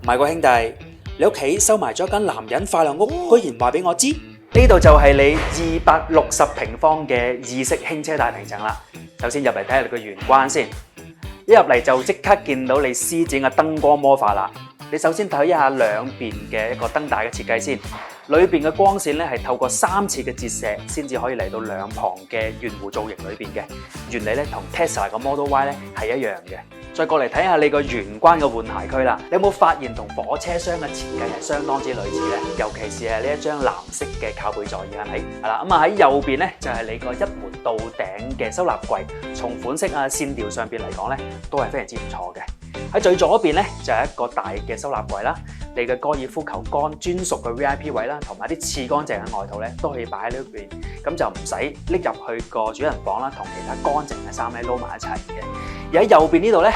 唔係喎兄弟，你屋企收埋咗間男人快樂屋，居然話俾我知？呢度就係你260平方嘅意式輕車大平層啦。首先入嚟睇下你個玄關先，一入嚟就即刻見到你施展嘅燈光魔法啦。你首先睇一下兩邊嘅一個燈帶嘅設計先，裏邊嘅光線咧係透過3次嘅折射，先至可以嚟到兩旁嘅圓弧造型裏邊嘅原理咧，同 Tesla 嘅 Model Y 咧係一樣嘅。再過嚟睇下你個玄關嘅換鞋區啦，你有冇發現同火車廂嘅設計係相當之類似咧？尤其是係呢一張藍色嘅靠背座椅係咪？係啦，咁啊喺右邊咧就係你個一門到頂嘅收納櫃，從款式啊線條上邊嚟講咧都係非常之唔錯嘅。喺最左邊咧就係一個大嘅收納櫃啦，你嘅高爾夫球桿專屬嘅 VIP 位啦，同埋啲次乾淨嘅外套咧都可以擺喺呢邊，咁就唔使拎入去個主人房啦，同其他乾淨嘅衫咧撈埋一齊嘅。而喺右邊呢度咧，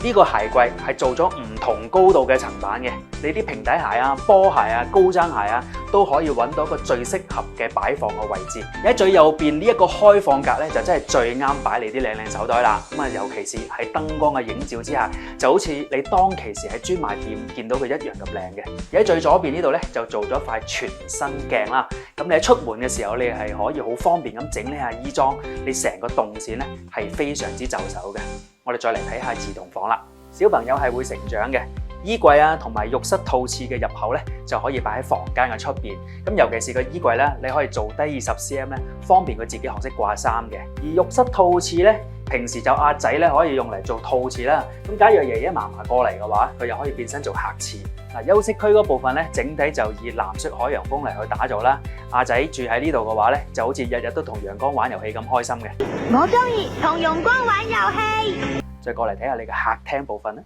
呢個鞋櫃係做咗唔同高度嘅層板嘅，你啲平底鞋啊、波鞋啊、高踭鞋啊都可以揾到一個最適合嘅擺放嘅位置。而喺最右邊呢一個開放格咧，就真係最啱擺你啲靚靚手袋啦。咁啊，尤其是喺燈光嘅映照之下，就好似你當其時喺專賣店見到佢一樣咁靚嘅。而喺最左邊呢度咧，就做咗塊全身鏡啦。咁你喺出門嘅時候，你係可以好方便咁整理下衣裝，你成個動線咧係非常之就手嘅。我哋再嚟睇下兒童房啦，小朋友係會成長嘅，衣櫃啊同埋浴室套廁嘅入口咧就可以擺喺房間嘅出邊。咁尤其是個衣櫃咧，你可以做低20 cm 咧，方便佢自己學識掛衫嘅。而浴室套廁咧，平時就阿仔咧可以用嚟做套廁啦。咁假如爺爺嫲嫲過嚟嘅話，佢又可以變身做客廁。嗱，休息區嗰部分咧，整體就以藍色海洋風嚟去打造啦。阿仔住喺呢度嘅話咧，就好似日日都同陽光玩遊戲咁開心嘅。我中意同陽光玩遊戲。再過嚟睇下你嘅客廳部分咧，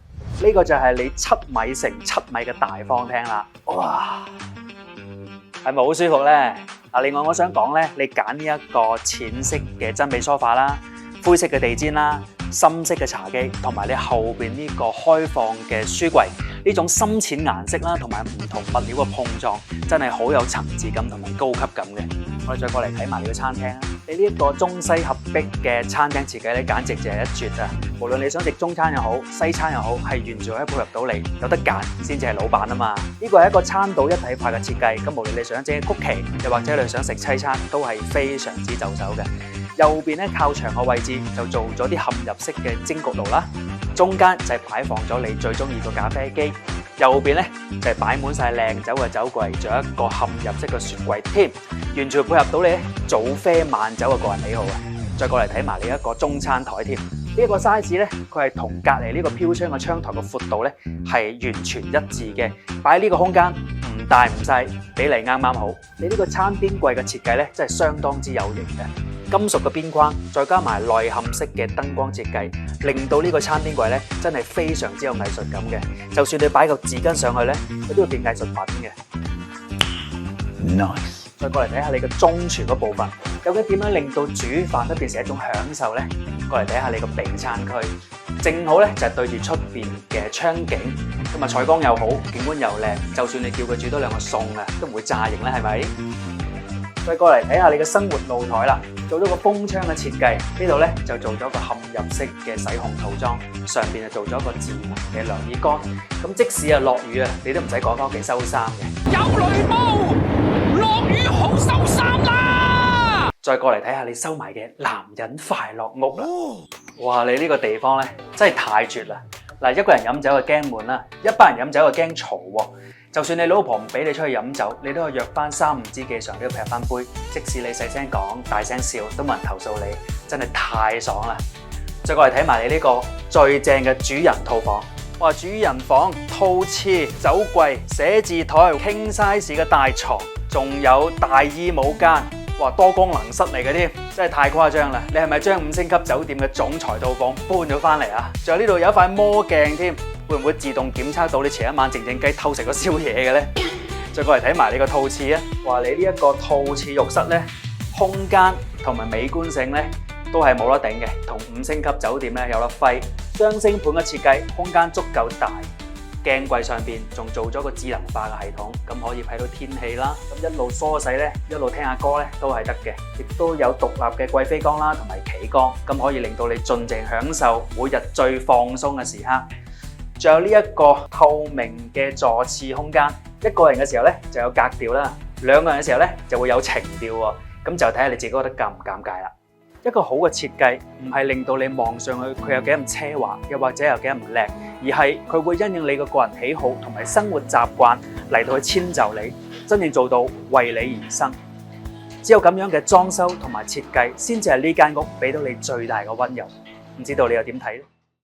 呢個就係你7米乘7米嘅大方廳啦。哇，係咪好舒服咧？嗱，另外我想講咧，你揀呢一個淺色嘅真皮梳化啦、灰色嘅地氈啦、深色嘅茶几，同埋你後邊呢個開放嘅書櫃，呢種深淺顏色啦，同埋唔同物料嘅碰撞，真係好有層次感同埋高級感嘅。我哋再過嚟睇埋你個餐廳啦，你呢一個中西合璧嘅餐廳設計咧，簡直就係一絕啊！無論你想食中餐又好，西餐又好，係完全可以配合到你，有得揀先至係老闆啊嘛！呢個係一個餐到一體化嘅設計，咁無論你想整曲奇，又或者你想食西餐，都係非常之就手嘅。右邊咧靠牆嘅位置就做咗啲嵌入式嘅蒸焗爐啦，中間就係擺放咗你最中意個咖啡機，右邊咧就係擺滿晒靚酒嘅酒櫃，仲有一個嵌入式嘅雪櫃添，完全配合到你早啡晚酒嘅個人喜好啊！再過嚟睇埋你一個中餐台添，呢一個 size 咧，佢係同隔離呢個飄窗嘅窗台嘅闊度咧係完全一致嘅，擺喺呢個空間唔大唔細，比例啱啱好。你呢個餐邊櫃嘅設計咧，真係相當之有型嘅。金屬嘅邊框，再加埋內嵌式嘅燈光設計，令到呢個餐邊櫃咧真係非常之有藝術感嘅。就算你擺個紙巾上去咧，佢都會變藝術品嘅。Nice。再過嚟睇下你嘅中廚嗰部分，究竟點樣令到煮飯都變成一種享受咧？過嚟睇下你個備餐區，正好咧就係對住出邊嘅窗景，咁啊採光又好，景觀又靚，就算你叫佢煮多2個餸啊，都唔會炸型啦，係咪？再過嚟睇下你嘅生活露台啦，做咗個風窗嘅設計，呢度咧就做咗個嵌入式嘅洗烘套裝，上邊就做咗個智能嘅晾衣杆，咁即使啊落雨啊，你都唔使趕翻屋企收衫嘅。有雷暴，落雨好收衫啦！再過嚟睇下你收埋嘅男人快樂屋啦，哇！你呢個地方咧真係太絕啦！嗱，一個人飲酒就驚悶啦，一班人飲酒就驚嘈喎。就算你老婆唔俾你出去飲酒，你都可以約翻3、5知己上呢度劈翻杯。即使你細聲講、大聲笑，都冇人投訴你，真係太爽啦！再過嚟睇埋你呢個最正嘅主人套房，哇！主人房、套廁、酒櫃、寫字台、king size 嘅大床，仲有大衣帽間，哇！多功能室嚟嘅添，真係太誇張啦！你係咪將5星級酒店嘅總裁套房搬咗翻嚟啊？仲有呢度有一塊魔鏡添。會唔會自動檢測到你前一晚靜靜雞偷食咗宵夜嘅咧？再過嚟睇埋你個套廁啊！哇！你呢一個套廁浴室咧，空間同埋美觀性咧都係冇得頂嘅，同5星級酒店咧有得揮。雙星盤嘅設計，空間足夠大，鏡櫃上邊仲做咗個智能化嘅系統，咁可以睇到天氣啦。咁一路梳洗咧，一路聽下歌咧都係得嘅，亦都有獨立嘅貴妃缸啦，同埋企缸，咁可以令到你盡情享受每日最放鬆嘅時刻。仲有呢一個透明嘅坐廁空間。一個人嘅時候咧就有格調啦，兩個人嘅時候咧就會有情調喎。咁就睇下你自己覺得尷唔尷尬啦。一個好嘅設計唔係令到你望上去佢有幾咁奢華，又或者有幾咁靚，而係佢會因應你個個人喜好同埋生活習慣嚟到去遷就你，真正做到為你而生。只有咁樣嘅裝修同埋設計，先至係呢間屋俾到你最大嘅溫柔。唔知道你又點睇咧？